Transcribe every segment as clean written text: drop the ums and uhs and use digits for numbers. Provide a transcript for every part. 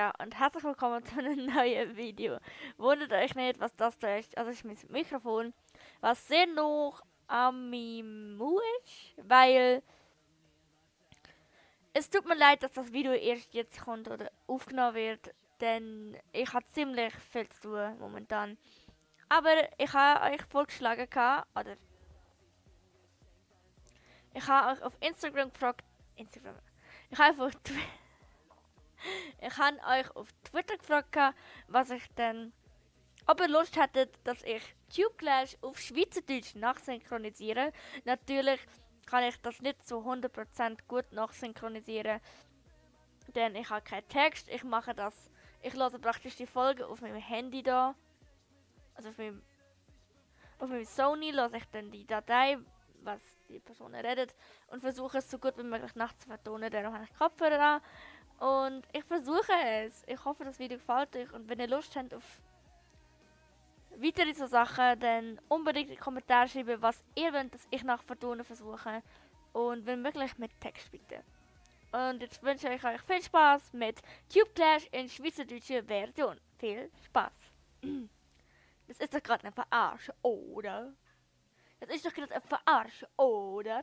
Ja, und herzlich willkommen zu einem neuen Video. Wundert euch nicht, was das da ist. Also, ist mein Mikrofon, was sehr noch an meinem Mund ist, weil es tut mir leid, dass das Video erst jetzt kommt oder aufgenommen wird, denn ich habe ziemlich viel zu tun momentan. Aber ich habe euch vorgeschlagen, oder ich habe euch auf Instagram gefragt, ich habe auf ich habe euch auf Twitter gefragt, was ich denn, ob ihr Lust hättet, dass ich Tube Clash auf Schweizerdeutsch nachsynchronisiere. Natürlich kann ich das nicht zu 100% gut nachsynchronisieren, denn ich habe keinen Text. Ich lese praktisch die Folge auf meinem Handy da, also auf meinem Sony lese ich dann die Datei, was die Person redet, und versuche es so gut wie möglich nachzuvertonen. Darum habe ich Kopfhörer an und ich versuche es. Ich hoffe, das Video gefällt euch, und wenn ihr Lust habt auf weitere so Sachen, dann unbedingt in die Kommentare schreiben, was ihr wollt, dass ich nachvertonen versuche. Und wenn möglich mit Text bitte. Und jetzt wünsche ich euch viel Spaß mit Tube Clash in schweizerdeutscher Version. Viel Spaß. Das ist doch gerade eine Verarsche, oder? Das ist doch gerade eine Verarsche, oder?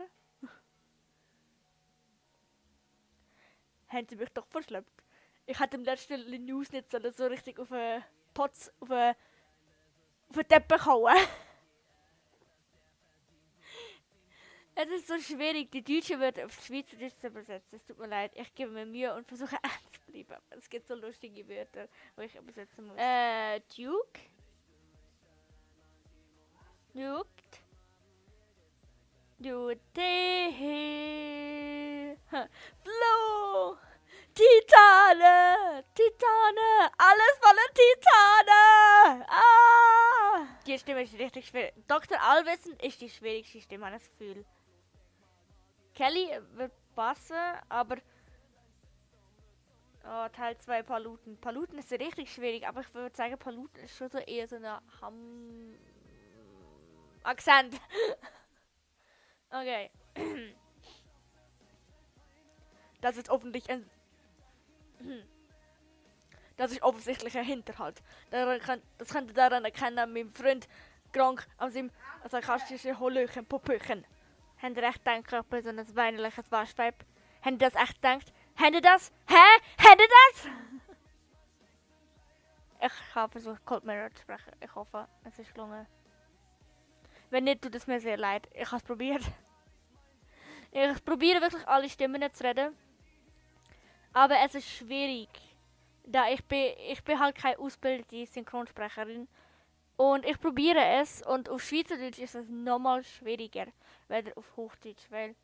Haben sie mich doch verschleppt. Ich hatte im letzten News nicht so richtig auf einen Potz, auf einen Teppich hauen. Es ist so schwierig, die deutschen Wörter auf Schweizerdeutsch zu übersetzen. Es tut mir leid, ich gebe mir Mühe und versuche ernst zu bleiben. Aber es gibt so lustige Wörter, die ich übersetzen muss. Duke. Duked. Dute. Flo. Titane. Titane. Alles voller Titane. Ah. Die Stimme ist richtig schwer. Dr. Allwissen ist die schwierigste Stimme, habe ich das Gefühl. Kelly wird passen, aber Teil 2 Paluten. Paluten ist richtig schwierig, aber ich würde sagen, Paluten ist schon so eher so eine Akzent. Okay. Das ist offensichtlich ein das ist offensichtlich ein Hinterhalt. Das könnt ihr daran erkennen, mein Freund krank an seinem sarkastischen Hollöchen, Popöchen. Habt ihr echt gedacht, ich bin so ein weinerliches Waschweib? Habt ihr das echt gedacht? Habt ihr das? Hä? Habt ihr das? Ich habe versucht, Cold Mirror zu sprechen. Ich hoffe, es ist gelungen. Wenn nicht, tut es mir sehr leid. Ich habe es probiert. Ich probiere wirklich alle Stimmen zu reden. Aber es ist schwierig. Da ich bin halt keine ausgebildete Synchronsprecherin. Und ich probiere es. Und auf Schweizerdeutsch ist es nochmal schwieriger. Weder auf Hochdeutsch. Weil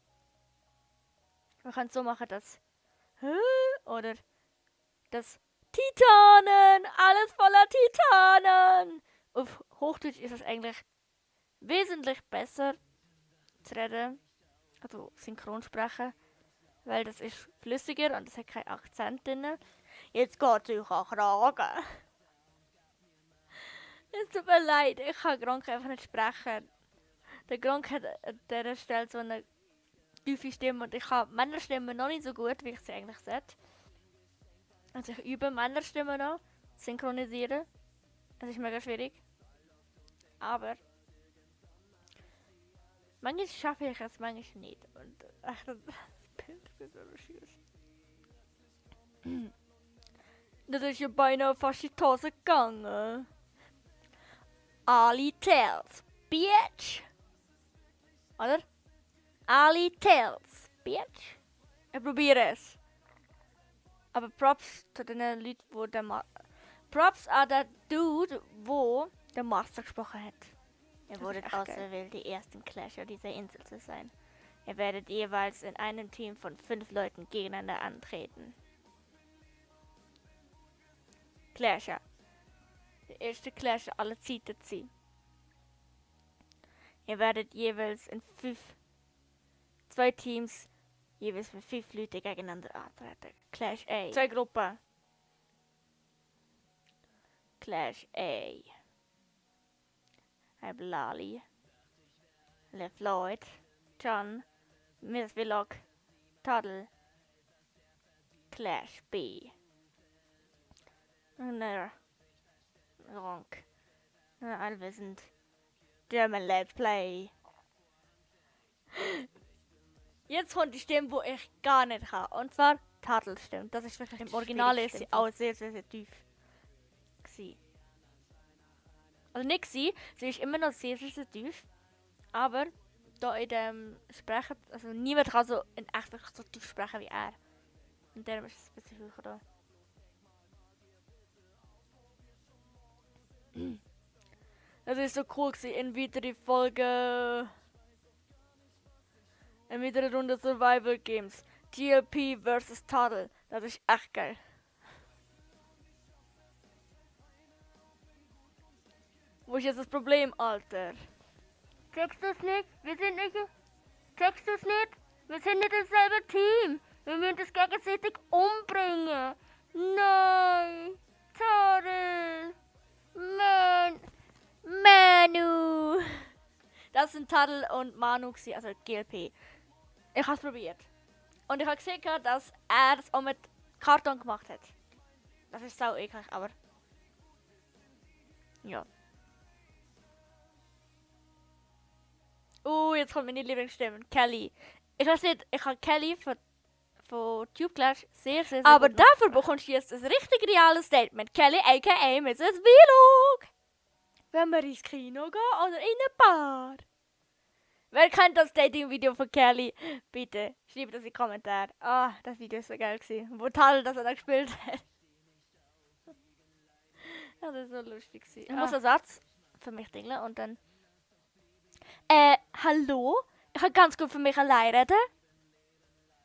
man kann so machen, dass oder das Titanen, alles voller Titanen. Auf Hochdeutsch ist es eigentlich wesentlich besser zu reden, also synchron sprechen, weil das ist flüssiger und es hat keinen Akzent drin. Jetzt geht es euch an Kragen. Es tut mir leid, ich kann Gronk einfach nicht sprechen. Der Gronk hat an dieser Stelle so eine tiefe Stimme und ich habe Männerstimmen noch nicht so gut, wie ich sie eigentlich sollte. Also ich übe Männerstimmen noch, synchronisieren. Es ist mega schwierig. Aber manchmal schaffe ich es, manchmal nicht. Und echt, das Bild ist so schwierig. Das ist ja beinahe fast in die Hose gegangen. Ali tells, bitch. Oder? Ali tells, bitch. Ich probiere es. Aber Props zu den Leuten, wo der Props an den Dude, wo der Master gesprochen hat. Ihr wurdet auserwählt, die ersten Clasher dieser Insel zu sein. Ihr werdet jeweils in einem Team von 5 Leuten gegeneinander antreten. Clasher. Der erste Clasher aller Zeiten ziehen. Ihr werdet jeweils in 2 Teams, jeweils mit 5 Leuten gegeneinander antreten. Clash A. 2 Gruppen. Clash A. Lali. LeFloid. John. Miss Vlog. Toddle. Clash B. Nee. Wrong. Allwissend. German Let's Play. Jetzt kommt die Stimme, wo ich gar nicht kann. Und zwar Tadelstimme. Das ist wirklich im Original ist sie auch sehr, sehr, sehr tief. Gewesen. Also nicht gewesen, sie ist immer noch sehr, sehr, sehr tief. Aber da in dem Sprechen, also niemand kann so in echt wirklich so tief sprechen wie er. Und darum ist es ein bisschen höher da. Das ist so cool gewesen, in weiteren Folgen. In weiteren Runde Survival Games. TLP vs. Tadel. Das ist echt geil. Wo ist jetzt das Problem, Alter? Checkst du es nicht? Wir sind nicht... Checkst du es nicht? Wir sind nicht im selben Team. Wir müssen es gegenseitig umbringen. Nein. Tadel. Manu. Das sind Tadel und Manu gewesen, also GLP. Ich habe es probiert. Und ich habe gesehen, dass er das auch mit Karton gemacht hat. Das ist sau eklig, aber... Ja. Jetzt kommt meine Lieblingsstimme. Kelly. Ich weiß nicht, ich habe Kelly von Tube Clash sehr, sehr, sehr aber dafür bekommst du jetzt ein richtig reales Statement. Kelly aka Mrs. Vlog. Wenn wir ins Kino gehen oder in eine Bar. Wer kennt das Dating-Video von Kelly? Bitte, schreibt das in die Kommentare. Ah, das Video ist so geil gewesen. Wo Tal das er da gespielt hat. Das ist so lustig gewesen. Ich muss einen Satz für mich dingeln und dann... hallo? Ich kann ganz gut für mich allein reden.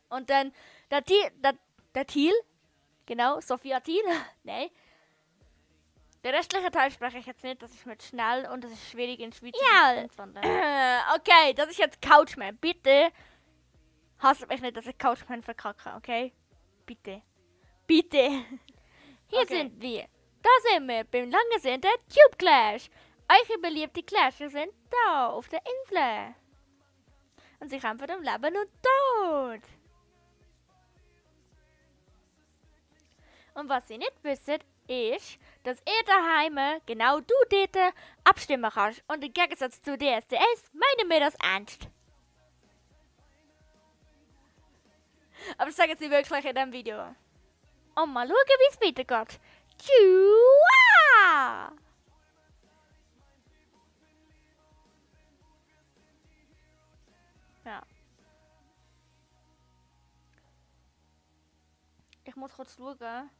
Und dann der Thiel, genau, Sophia Thiel, nein. Der restliche Teil spreche ich jetzt nicht, das ist mit schnell und das ist schwierig in Schweiz zu okay, das ist jetzt Couchman. Bitte hasst mich nicht, dass ich Couchman verkacke, okay? Bitte. Bitte. Hier sind wir. Da sind wir beim langgsehnten Tube Clash. Eure beliebte Clasher sind da auf der Insel. Und sie kämpfen um Leben und Tod. Und was sie nicht wissen, ist, dass ihr daheim, genau du dort, abstimmen kannst. Und im Gegensatz zu DSDS meinen wir das ernst. Aber das sagen sie wirklich in diesem Video. Und mal schauen, wie es weitergeht. Tschua! Ja. Ich muss kurz schauen,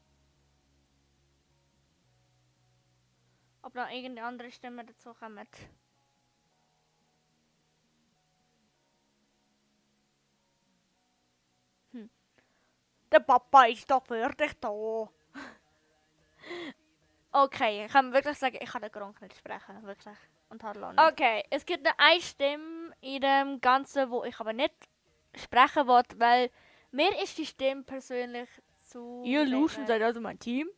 ob noch irgendeine andere Stimme dazu kommt. Der Papa ist doch für dich da. Okay, ich kann wirklich sagen, ich kann den Gronk nicht sprechen, wirklich. Und Harlan nicht. Okay, es gibt eine Stimme in dem Ganzen, wo ich aber nicht sprechen will, weil mir ist die Stimme persönlich zu... Ihr Luschen seid also mein Team.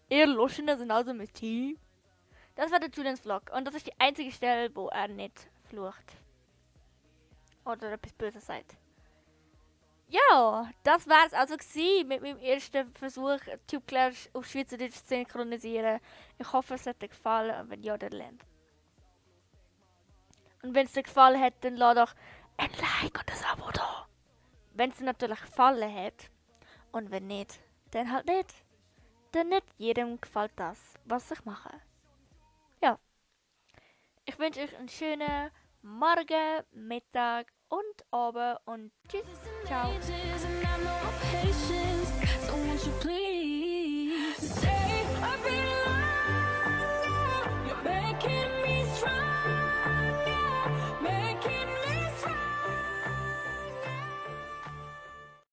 Ihr Luschen sind also mein Team. Das war der Julians Vlog und das ist die einzige Stelle, wo er nicht flucht. Oder etwas Böses sagt. Ja, das war es also gewesen mit meinem ersten Versuch, Tube Clash auf Schweizerdeutsch zu synchronisieren. Ich hoffe, es hat dir gefallen und wenn ja, dann lernt. Und wenn es dir gefallen hat, dann lass doch ein Like und ein Abo da. Wenn es dir natürlich gefallen hat und wenn nicht, dann halt nicht. Denn nicht jedem gefällt das, was ich mache. Ja. Ich wünsche euch einen schönen Morgen, Mittag und Abend und tschüss, ciao.